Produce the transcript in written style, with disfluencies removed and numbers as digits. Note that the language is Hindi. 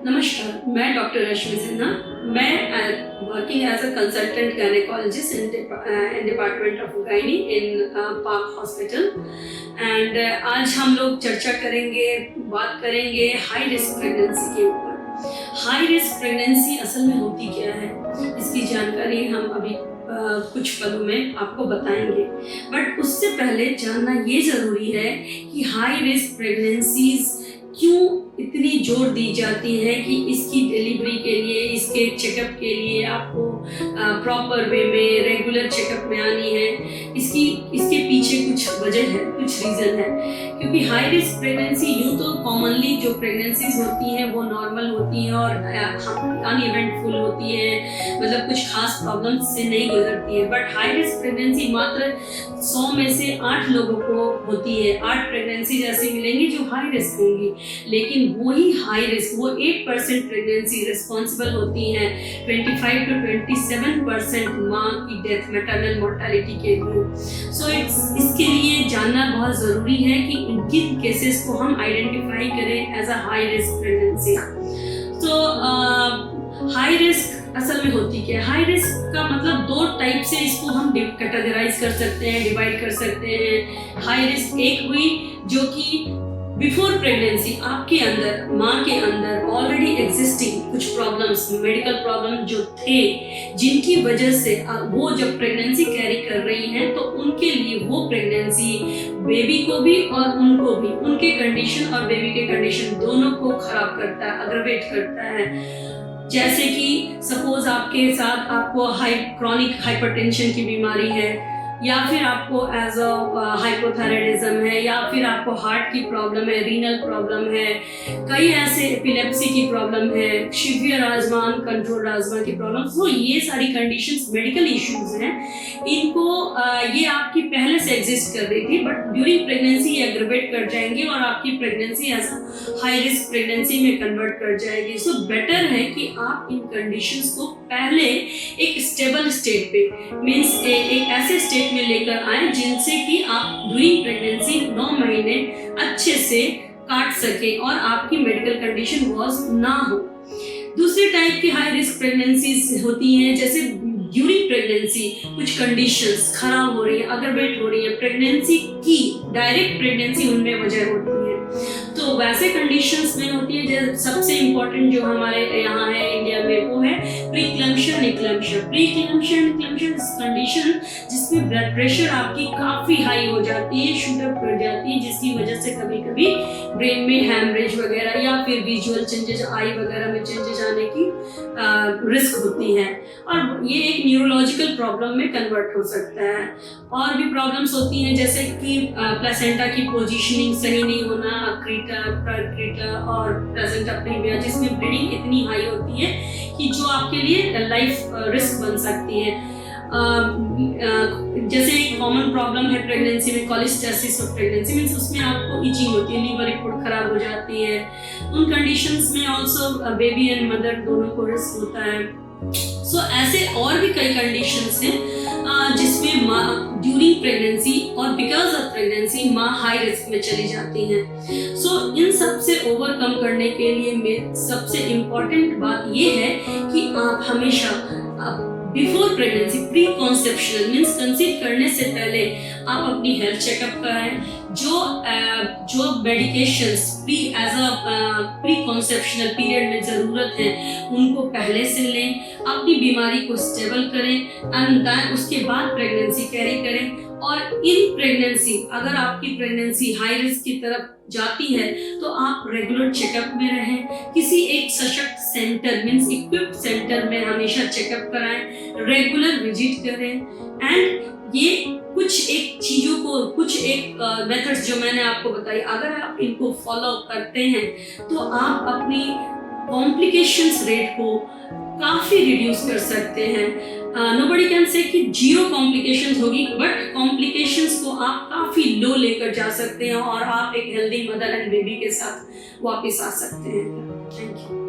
नमस्कार, मैं डॉक्टर रश्मि सिन्हा। मैं working as a consultant gynaecologist in department of gynae in park hospital and आज हम लोग चर्चा करेंगे, बात करेंगे हाई रिस्क प्रेगनेंसी के ऊपर। हाई रिस्क प्रेगनेंसी असल में होती क्या है, इसकी जानकारी हम अभी कुछ पलों में आपको बताएंगे। बट उससे पहले जानना ये ज़रूरी है कि हाई रिस्क प्रेगनेंसीज क्यों इतनी जोर दी जाती है कि इसकी डिलीवरी के लिए, इसके चेकअप के लिए आपको प्रॉपर वे में रेगुलर चेकअप में आनी है। इसके पीछे कुछ वजह है, कुछ रीज़न है। क्योंकि हाई रिस्क प्रेगनेंसी यूँ तो कॉमनली जो प्रेगनेंसीज होती हैं वो नॉर्मल होती हैं और अनइवेंटफुल होती है, मतलब कुछ खास प्रॉब्लम से नहीं गुजरती है। बट हाई रिस्क प्रेगनेंसी मात्र 100 में से 8 लोगों को होती है। 8 प्रेगनेंसी ऐसी मिलेंगी जो हाई रिस्क होंगी, लेकिन वही हाई रिस्क, वो 8% प्रेगनेंसी रिस्पॉन्सिबल होती हैं 25 to 27% माँ की डेथ, मैटरनल मोर्टालिटी के लिए। सो इसके लिए जानना बहुत ज़रूरी है कि किन केसेस को हम आइडेंटिफाई करें as a high risk pregnancy. तो हाई रिस्क असल में होती क्या है? हाई रिस्क का मतलब 2 टाइप से इसको हम कैटेगराइज कर सकते हैं, डिवाइड कर सकते हैं। हाई रिस्क एक हुई जो कि बिफोर प्रेगनेंसी आपके अंदर, माँ के अंदर ऑलरेडी एग्जिस्टिंग कुछ प्रॉब्लम्स, मेडिकल प्रॉब्लम जो थे, जिनकी वजह से वो जब प्रेगनेंसी कैरी कर रही हैं तो उनके लिए वो प्रेगनेंसी बेबी को भी और उनको भी, उनके कंडीशन और बेबी के कंडीशन दोनों को खराब करता है, अग्रवेट करता है। जैसे कि सपोज आपके साथ आपको क्रॉनिक हाइपरटेंशन की बीमारी है, या फिर आपको एज अ हाइपोथायराइडिज्म है, या फिर आपको हार्ट की प्रॉब्लम है, रीनल प्रॉब्लम है, कई ऐसे एपिलेप्सी की प्रॉब्लम है, शिवियर आजमा, अनकंट्रोल्ड आजमा की प्रॉब्लम। तो ये सारी कंडीशंस मेडिकल इश्यूज हैं। इनको ये आपकी पहले से एग्जिस्ट कर रही थी, बट ड्यूरिंग प्रेगनेंसी ये एग्रवेट कर जाएंगे और आपकी pregnancy as a high risk pregnancy में कन्वर्ट कर जाएगी। सो बेटर है कि आप इन कंडीशंस को पहले एक स्टेबल स्टेट पे, मीन्स एक ऐसे स्टेट में लेकर आए जिनसे कि आप ड्यूरिंग प्रेगनेंसी 9 महीने अच्छे से काट सके और आपकी मेडिकल कंडीशन वॉज ना हो। दूसरे टाइप की हाई रिस्क प्रेगनेंसीज होती हैं, जैसे ड्यूरिंग प्रेगनेंसी कुछ कंडीशंस खराब हो रही है, अग्रवेट हो रही है, प्रेगनेंसी की डायरेक्ट प्रेगनेंसी उनमें वजह होती है। तो वैसे कंडीशंस में होती है, जैसे सबसे इम्पोर्टेंट जो हमारे यहाँ है इंडिया में, वो है प्रीक्लैम्पशन, इक्लैम्पशन। प्रीक्लैम्पशन कंडीशन जिसमें ब्लड प्रेशर आपकी काफ़ी हाई हो जाती है, शूट अप कर जाती है, जिसकी वजह से कभी कभी ब्रेन में हैमरेज वगैरह या फिर विजुअल चेंजेस, आई वगैरह में चेंजेस आने की रिस्क होती है, और ये एक न्यूरोलॉजिकल प्रॉब्लम में कन्वर्ट हो सकता है। और भी प्रॉब्लम्स होती हैं, जैसे कि प्लेसेंटा की पोजीशनिंग सही नहीं होना, अक्रीटा, प्रक्रीटा और प्लेसेंटा प्रीविया, जिसमें ब्लीडिंग इतनी हाई होती है कि जो आपके लिए लाइफ रिस्क बन सकती है। जैसे एक कॉमन प्रॉब्लम है प्रेगनेंसी में कॉलिस्टेसिस ऑफ प्रेगनेंसी, मीन्स उसमें आपको इचिंग होती है, लीवर रिपोर्ट खराब हो जाती है। उन कंडीशंस में ऑल्सो बेबी एंड मदर दोनों को रिस्क होता है। सो ऐसे और भी कई कंडीशंस हैं जिसमें माँ ड्यूरिंग प्रेगनेंसी और बिकॉज ऑफ प्रेगनेंसी माँ हाई रिस्क में चली जाती हैं। सो इन सब से ओवरकम करने के लिए सबसे इम्पॉर्टेंट बात ये है कि आप हमेशा before pregnancy, pre conceptional means conceive करने से पहले आप अपनी हेल्थ चेकअप कराएं। जो मेडिकेशंस प्री कॉन्सेप्शनल पीरियड में ज़रूरत है उनको पहले से लें, अपनी बीमारी को स्टेबल करें एंड देन उसके बाद प्रेगनेंसी कैरी करें। और इन प्रेगनेंसी, अगर आपकी प्रेगनेंसी हाई रिस्क की तरफ जाती है तो आप रेगुलर चेकअप में रहें, किसी एक सशक्त सेंटर मीन्स इक्विप्ड सेंटर में हमेशा चेकअप कराएं, रेगुलर विजिट करें। एंड ये कुछ एक चीज़ों को, कुछ एक मेथड्स जो मैंने आपको बताई, अगर आप इनको फॉलो करते हैं तो आप अपनी कॉम्प्लिकेशंस रेट को काफ़ी रिड्यूस कर सकते हैं। नोबडी कैन से कि 0 कॉम्प्लिकेशंस होगी, बट कॉम्प्लिकेशंस को आप काफ़ी लो लेकर जा सकते हैं और आप एक हेल्दी मदर एंड बेबी के साथ वापस आ सकते हैं। Thank you.